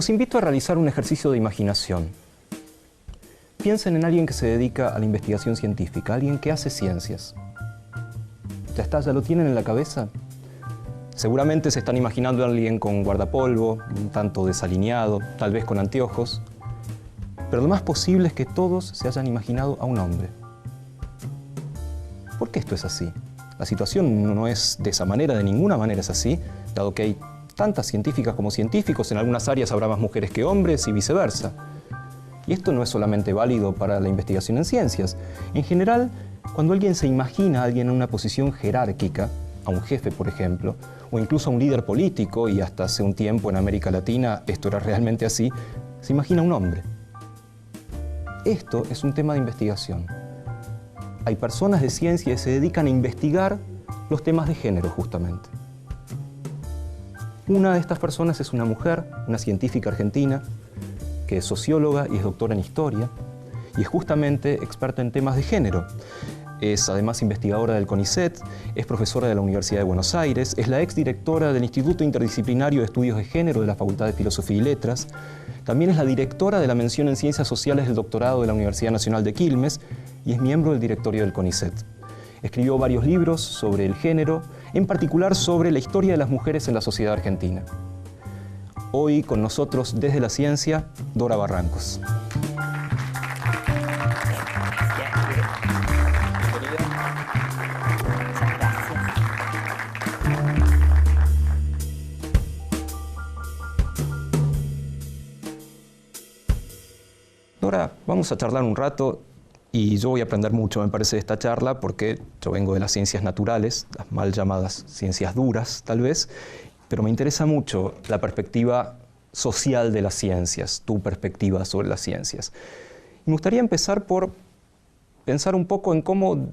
Los invito a realizar un ejercicio de imaginación. Piensen en alguien que se dedica a la investigación científica, alguien que hace ciencias. ¿Ya está? ¿Ya lo tienen en la cabeza? Seguramente se están imaginando a alguien con guardapolvo, un tanto desalineado, tal vez con anteojos. Pero lo más posible es que todos se hayan imaginado a un hombre. ¿Por qué esto es así? La situación no es de esa manera, de ninguna manera es así, dado que hay tantas científicas como científicos, en algunas áreas habrá más mujeres que hombres y viceversa. Y esto no es solamente válido para la investigación en ciencias. En general, cuando alguien se imagina a alguien en una posición jerárquica, a un jefe, por ejemplo, o incluso a un líder político, y hasta hace un tiempo en América Latina esto era realmente así, se imagina a un hombre. Esto es un tema de investigación. Hay personas de ciencia que se dedican a investigar los temas de género, justamente. Una de estas personas es una mujer, una científica argentina, que es socióloga y es doctora en historia, y es justamente experta en temas de género. Es además investigadora del CONICET, es profesora de la Universidad de Buenos Aires, es la exdirectora del Instituto Interdisciplinario de Estudios de Género de la Facultad de Filosofía y Letras, también es la directora de la mención en Ciencias Sociales del doctorado de la Universidad Nacional de Quilmes y es miembro del directorio del CONICET. Escribió varios libros sobre el género, en particular sobre la historia de las mujeres en la sociedad argentina. Hoy con nosotros desde la ciencia, Dora Barrancos. Dora, vamos a charlar un rato y yo voy a aprender mucho, me parece, de esta charla, porque yo vengo de las ciencias naturales, las mal llamadas ciencias duras, tal vez, pero me interesa mucho la perspectiva social de las ciencias, tu perspectiva sobre las ciencias. Y me gustaría empezar por pensar un poco en cómo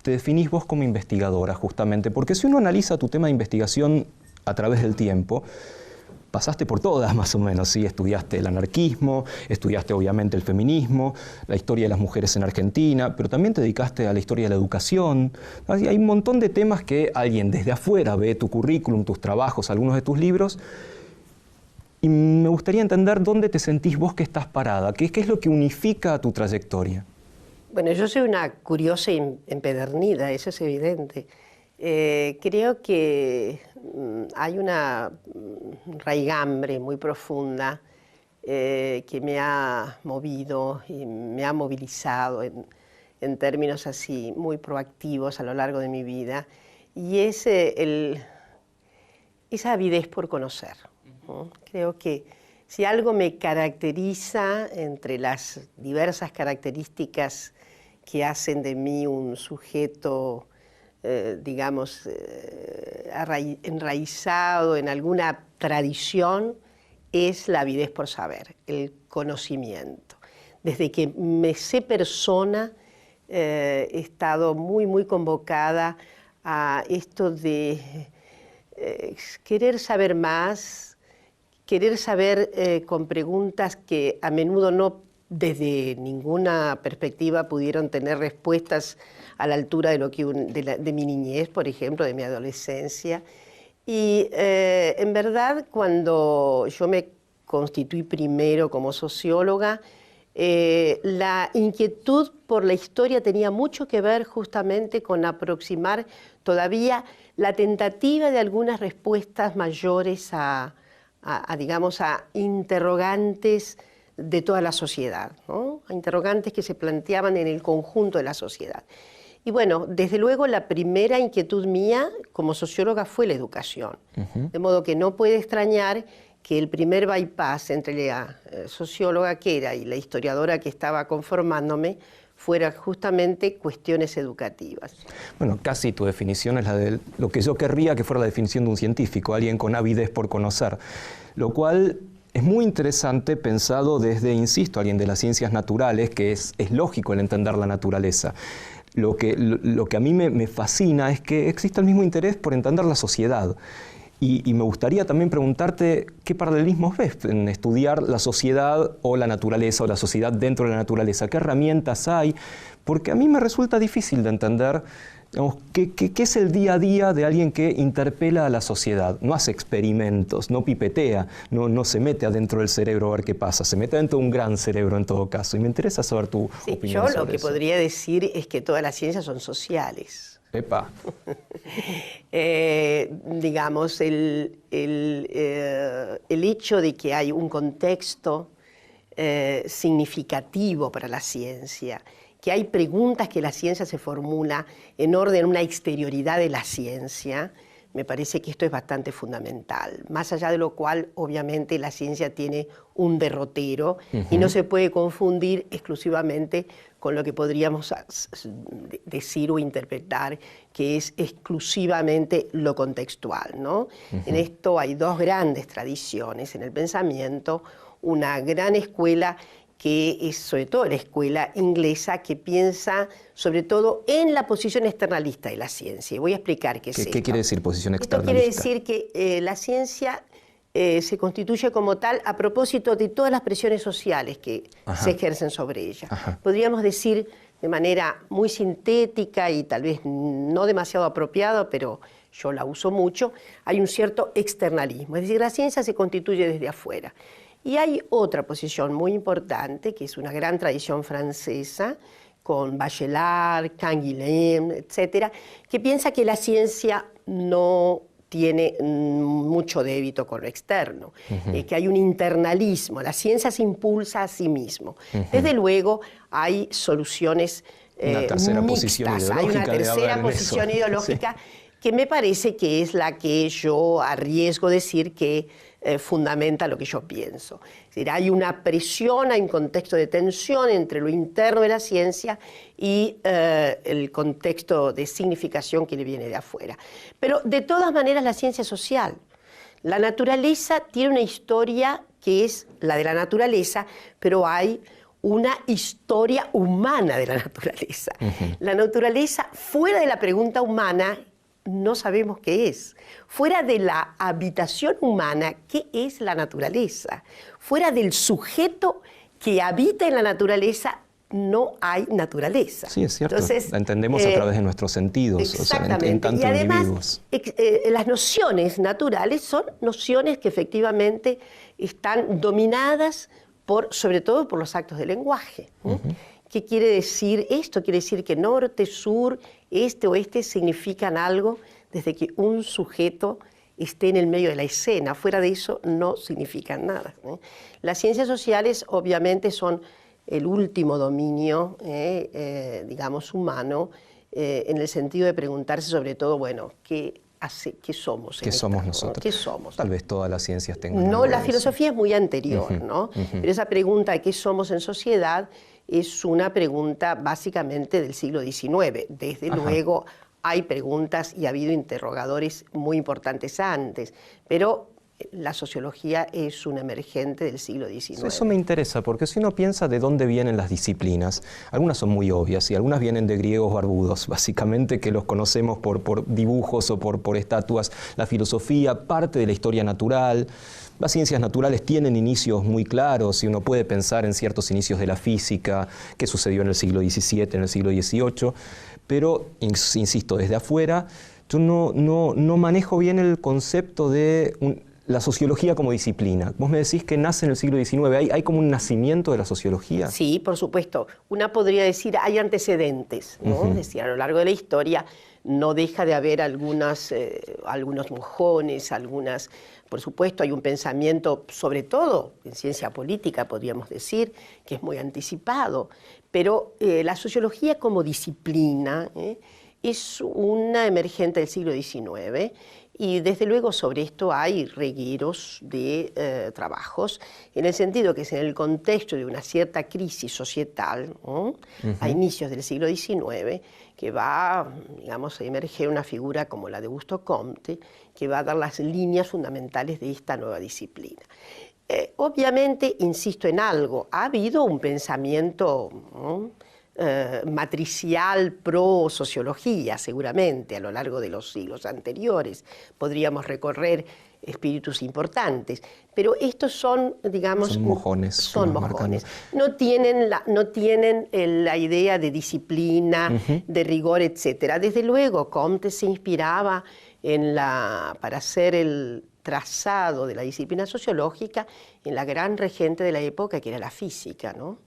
te definís vos como investigadora, justamente, porque si uno analiza tu tema de investigación a través del tiempo, pasaste por todas más o menos, ¿sí? Estudiaste el anarquismo, estudiaste obviamente el feminismo, la historia de las mujeres en Argentina, pero también te dedicaste a la historia de la educación. Hay un montón de temas que alguien desde afuera ve tu currículum, tus trabajos, algunos de tus libros, y me gustaría entender dónde te sentís vos que estás parada, qué es lo que unifica tu trayectoria. Bueno, yo soy una curiosa y empedernida, eso es evidente. Creo que hay una raigambre muy profunda que me ha movido y me ha movilizado en términos así muy proactivos a lo largo de mi vida, y es esa avidez por conocer, ¿no? Creo que si algo me caracteriza entre las diversas características que hacen de mí un sujeto digamos, enraizado en alguna tradición, es la avidez por saber, el conocimiento. Desde que me sé persona, he estado muy convocada a esto de querer saber más, querer saber con preguntas que a menudo no desde ninguna perspectiva pudieron tener respuestas a la altura de, de mi niñez, por ejemplo, de mi adolescencia. Y en verdad, cuando yo me constituí primero como socióloga, la inquietud por la historia tenía mucho que ver justamente con aproximar todavía la tentativa de algunas respuestas mayores digamos, a interrogantes de toda la sociedad, ¿no? A interrogantes que se planteaban en el conjunto de la sociedad. Y bueno, desde luego la primera inquietud mía como socióloga fue la educación. De modo que no puede extrañar que el primer bypass entre la socióloga que era y la historiadora que estaba conformándome fuera justamente cuestiones educativas. Bueno, casi tu definición es la de lo que yo querría que fuera la definición de un científico, alguien con avidez por conocer, lo cual es muy interesante pensado desde, insisto, alguien de las ciencias naturales, que es lógico el entender la naturaleza. Lo que a mí me fascina es que existe el mismo interés por entender la sociedad. Y me gustaría también preguntarte qué paralelismos ves en estudiar la sociedad o la naturaleza, o la sociedad dentro de la naturaleza. ¿Qué herramientas hay? Porque a mí me resulta difícil de entender, digamos, qué es el día a día de alguien que interpela a la sociedad. No hace experimentos, no pipetea, no se mete adentro del cerebro a ver qué pasa, se mete dentro de un gran cerebro en todo caso. Y me interesa saber tu opinión sobre eso. Yo lo que podría decir es que todas las ciencias son sociales. Epa. Digamos, el hecho de que hay un contexto significativo para la ciencia, que hay preguntas que la ciencia se formula en orden a una exterioridad de la ciencia, me parece que esto es bastante fundamental. Más allá de lo cual, obviamente, la ciencia tiene un derrotero y no se puede confundir exclusivamente con lo que podríamos decir o interpretar que es exclusivamente lo contextual, ¿no? En esto hay dos grandes tradiciones en el pensamiento, una gran escuela que es sobre todo la escuela inglesa, que piensa sobre todo en la posición externalista de la ciencia. Y voy a explicar qué es esto. ¿Qué quiere decir posición externalista? Esto quiere decir que la ciencia se constituye como tal a propósito de todas las presiones sociales que se ejercen sobre ella. Podríamos decir de manera muy sintética y tal vez no demasiado apropiada, pero yo la uso mucho, hay un cierto externalismo. Es decir, la ciencia se constituye desde afuera. Y hay otra posición muy importante, que es una gran tradición francesa, con Bachelard, Canguilhem, etcétera, que piensa que la ciencia no tiene mucho débito con lo externo, que hay un internalismo, la ciencia se impulsa a sí mismo. Desde luego hay soluciones una tercera posición mixtas, hay una tercera posición ideológica que me parece que es la que yo arriesgo decir que fundamenta lo que yo pienso. Es decir, hay una presión, hay un contexto de tensión entre lo interno de la ciencia y el contexto de significación que le viene de afuera. Pero de todas maneras la ciencia es social. La naturaleza tiene una historia que es la de la naturaleza, pero hay una historia humana de la naturaleza. La naturaleza, fuera de la pregunta humana, no sabemos qué es. Fuera de la habitación humana, ¿qué es la naturaleza? Fuera del sujeto que habita en la naturaleza, no hay naturaleza. Sí, es cierto. Entonces, la entendemos a través de nuestros sentidos, exactamente. O sea, en tanto y además, individuos. Las nociones naturales son nociones que efectivamente están dominadas sobre todo por los actos de lenguaje. ¿Qué quiere decir esto? Quiere decir que norte, sur, este, oeste significan algo desde que un sujeto esté en el medio de la escena. Fuera de eso no significan nada. Las ciencias sociales obviamente son el último dominio, digamos, humano, en el sentido de preguntarse sobre todo, bueno, ¿qué somos? ¿Qué somos nosotros? ¿Qué somos? Tal vez todas las ciencias tengan. No, la filosofía es muy anterior, ¿no? Pero esa pregunta de qué somos en sociedad es una pregunta básicamente del siglo XIX. Desde luego hay preguntas y ha habido interrogadores muy importantes antes, pero la sociología es un emergente del siglo XIX. Eso me interesa, porque si uno piensa de dónde vienen las disciplinas, algunas son muy obvias y algunas vienen de griegos barbudos, básicamente, que los conocemos por dibujos o por estatuas. La filosofía, parte de la historia natural. Las ciencias naturales tienen inicios muy claros y uno puede pensar en ciertos inicios de la física, qué sucedió en el siglo XVII, en el siglo XVIII, pero, insisto, desde afuera, yo no manejo bien el concepto de la sociología como disciplina. Vos me decís que nace en el siglo XIX, ¿hay como un nacimiento de la sociología? Sí, por supuesto. Una podría decir, hay antecedentes, ¿no? Es decir, a lo largo de la historia no deja de haber algunos mojones, por supuesto, hay un pensamiento, sobre todo en ciencia política, podríamos decir, que es muy anticipado, pero la sociología como disciplina es una emergente del siglo XIX y desde luego sobre esto hay regueros de trabajos, en el sentido que es en el contexto de una cierta crisis societal, a inicios del siglo XIX, que va, digamos, a emerger una figura como la de Auguste Comte, que va a dar las líneas fundamentales de esta nueva disciplina. Obviamente, insisto en algo, ha habido un pensamiento matricial pro sociología, seguramente, a lo largo de los siglos anteriores. Podríamos recorrer espíritus importantes, pero estos son, digamos... Son mojones. Son mojones. No tienen la idea de disciplina, de rigor, etc. Desde luego, Comte se inspiraba para hacer el trazado de la disciplina sociológica en la gran regente de la época, que era la física, ¿no?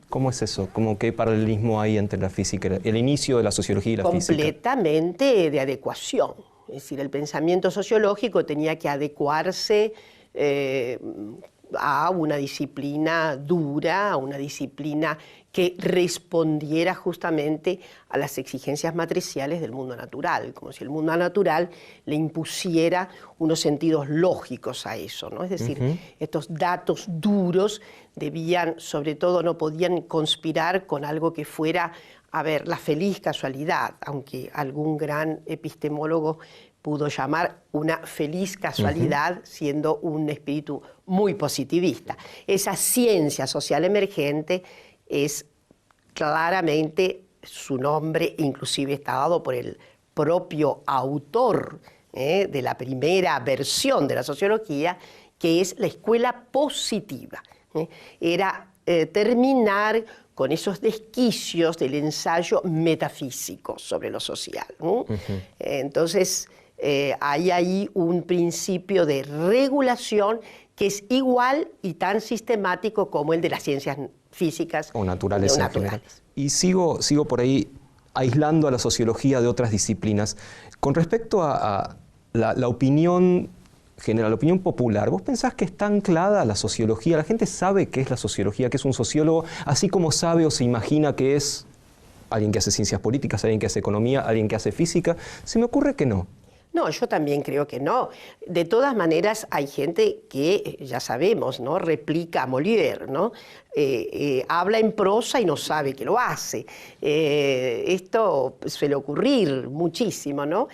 ¿Cómo es eso? ¿Cómo qué paralelismo hay entre la física, el inicio de la sociología y la física? Completamente de adecuación. Es decir, el pensamiento sociológico tenía que adecuarse a una disciplina dura, a una disciplina que respondiera justamente a las exigencias matriciales del mundo natural, como si el mundo natural le impusiera unos sentidos lógicos a eso, ¿no? Es decir, estos datos duros sobre todo no podían conspirar con algo que fuera, a ver, la feliz casualidad, aunque algún gran epistemólogo pudo llamar una feliz casualidad, siendo un espíritu muy positivista. Esa ciencia social emergente es claramente, su nombre inclusive está dado por el propio autor de la primera versión de la sociología, que es la escuela positiva. Era terminar con esos desquicios del ensayo metafísico sobre lo social. Entonces, hay ahí un principio de regulación que es igual y tan sistemático como el de las ciencias físicas o naturales en general. Y sigo por ahí aislando a la sociología de otras disciplinas. Con respecto a la opinión general, la opinión popular, ¿vos pensás que está anclada a la sociología? ¿La gente sabe qué es la sociología, qué es un sociólogo, así como sabe o se imagina que es alguien que hace ciencias políticas, alguien que hace economía, alguien que hace física? Se me ocurre que no. No, yo también creo que no. De todas maneras, hay gente que, ya sabemos, ¿no?, replica a Molière, ¿no? Habla en prosa y no sabe que lo hace. Esto suele ocurrir muchísimo, ¿no?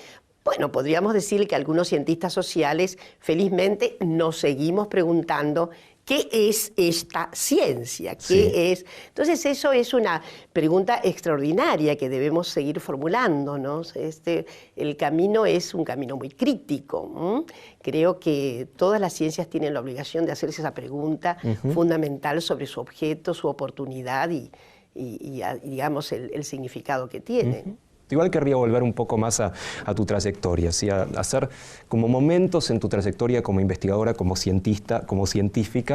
Bueno, podríamos decir que algunos cientistas sociales, felizmente, nos seguimos preguntando ¿qué es esta ciencia? ¿Qué es? Entonces, eso es una pregunta extraordinaria que debemos seguir formulando, ¿no? El camino es un camino muy crítico. Creo que todas las ciencias tienen la obligación de hacerse esa pregunta fundamental sobre su objeto, su oportunidad y digamos, el significado que tienen. Igual querría volver un poco más a tu trayectoria, ¿sí? A hacer como momentos en tu trayectoria como investigadora, como cientista, como científica,